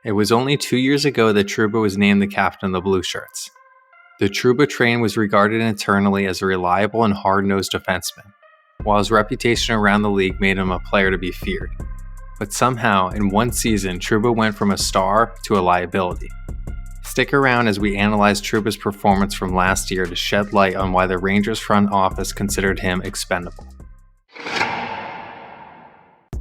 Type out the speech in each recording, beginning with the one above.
It was only 2 years ago that Trouba was named the captain of the Blue Shirts. The Trouba Train was regarded internally as a reliable and hard-nosed defenseman, while his reputation around the league made him a player to be feared. But somehow, in one season, Trouba went from a star to a liability. Stick around as we analyze Trouba's performance from last year to shed light on why the Rangers front office considered him expendable.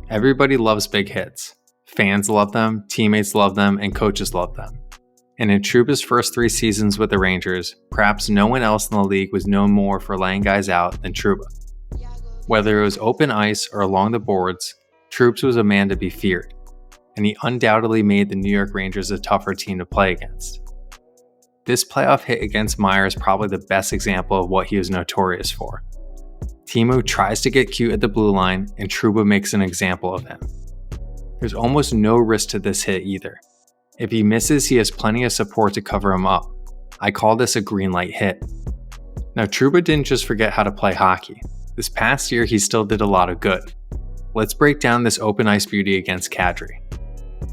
Everybody loves big hits. Fans love them, teammates love them, and coaches love them. And in Trouba's first 3 seasons with the Rangers, perhaps no one else in the league was known more for laying guys out than Trouba. Whether it was open ice or along the boards, Trouba was a man to be feared, and he undoubtedly made the New York Rangers a tougher team to play against. This playoff hit against Meyer is probably the best example of what he was notorious for. Timo tries to get cute at the blue line, and Trouba makes an example of him. There's almost no risk to this hit either. If he misses, he has plenty of support to cover him up. I call this a green light hit. Now, Trouba didn't just forget how to play hockey. This past year, he still did a lot of good. Let's break down this open ice beauty against Kadri.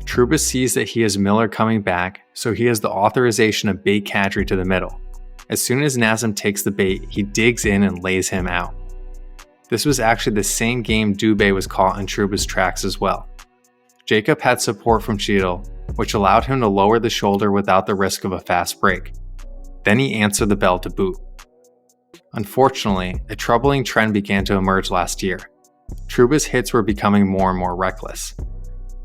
Trouba sees that he has Miller coming back, so he has the authorization to bait Kadri to the middle. As soon as Nazem takes the bait, he digs in and lays him out. This was actually the same game Dubé was caught in Trouba's tracks as well. Jacob had support from Cheadle, which allowed him to lower the shoulder without the risk of a fast break. Then he answered the bell to boot. Unfortunately, a troubling trend began to emerge last year. Trouba's hits were becoming more and more reckless.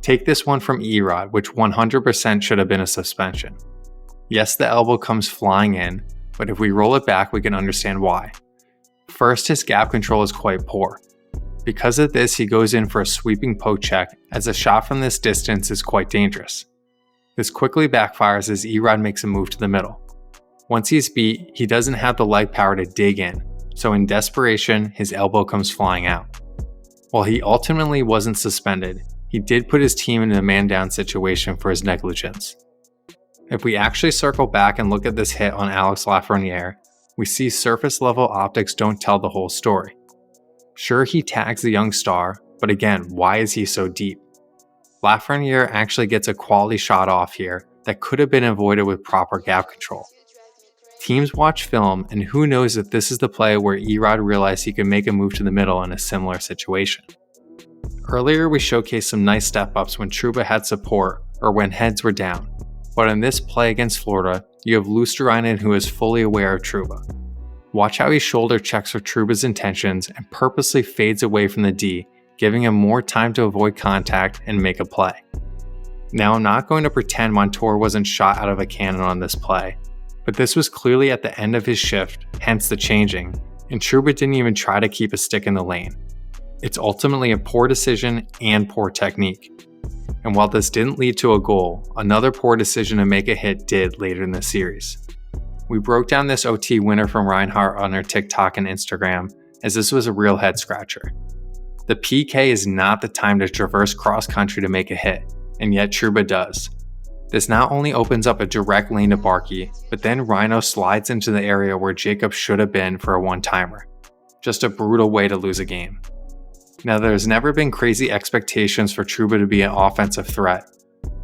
Take this one from Erod, which 100% should have been a suspension. Yes, the elbow comes flying in, but if we roll it back, we can understand why. First, his gap control is quite poor. Because of this, he goes in for a sweeping poke check, as a shot from this distance is quite dangerous. This quickly backfires as Erod makes a move to the middle. Once he's beat, he doesn't have the leg power to dig in, so in desperation, his elbow comes flying out. While he ultimately wasn't suspended, he did put his team in a man-down situation for his negligence. If we actually circle back and look at this hit on Alex Lafreniere, we see surface-level optics don't tell the whole story. Sure, he tags the young star, but again, why is he so deep? Lafreniere actually gets a quality shot off here that could have been avoided with proper gap control. Teams watch film, and who knows if this is the play where Erod realized he could make a move to the middle in a similar situation. Earlier, we showcased some nice step-ups when Trouba had support or when heads were down, but in this play against Florida, you have Luosterainen who is fully aware of Trouba. Watch how he shoulder checks for Trouba's intentions and purposely fades away from the D, giving him more time to avoid contact and make a play. Now, I'm not going to pretend Montour wasn't shot out of a cannon on this play, but this was clearly at the end of his shift, hence the changing, and Trouba didn't even try to keep a stick in the lane. It's ultimately a poor decision and poor technique. And while this didn't lead to a goal, another poor decision to make a hit did later in the series. We broke down this OT winner from Reinhart on our TikTok and Instagram, as this was a real head scratcher. The PK is not the time to traverse cross country to make a hit, and yet Trouba does. This not only opens up a direct lane to Barkey, but then Rhino slides into the area where Jacob should have been for a one-timer. Just a brutal way to lose a game. Now, there's never been crazy expectations for Trouba to be an offensive threat,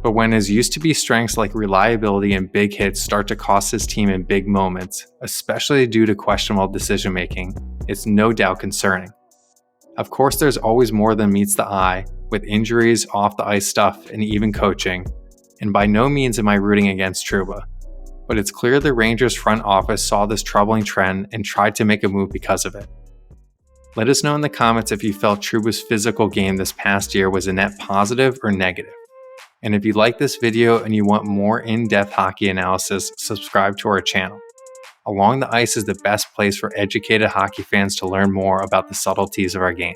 but when his used to be strengths like reliability and big hits start to cost his team in big moments, especially due to questionable decision making, it's no doubt concerning. Of course, there's always more than meets the eye, with injuries, off the ice stuff, and even coaching, and by no means am I rooting against Trouba. But it's clear the Rangers front office saw this troubling trend and tried to make a move because of it. Let us know in the comments if you felt Trouba's physical game this past year was a net positive or negative. And if you like this video and you want more in-depth hockey analysis, subscribe to our channel. Along the Ice is the best place for educated hockey fans to learn more about the subtleties of our game.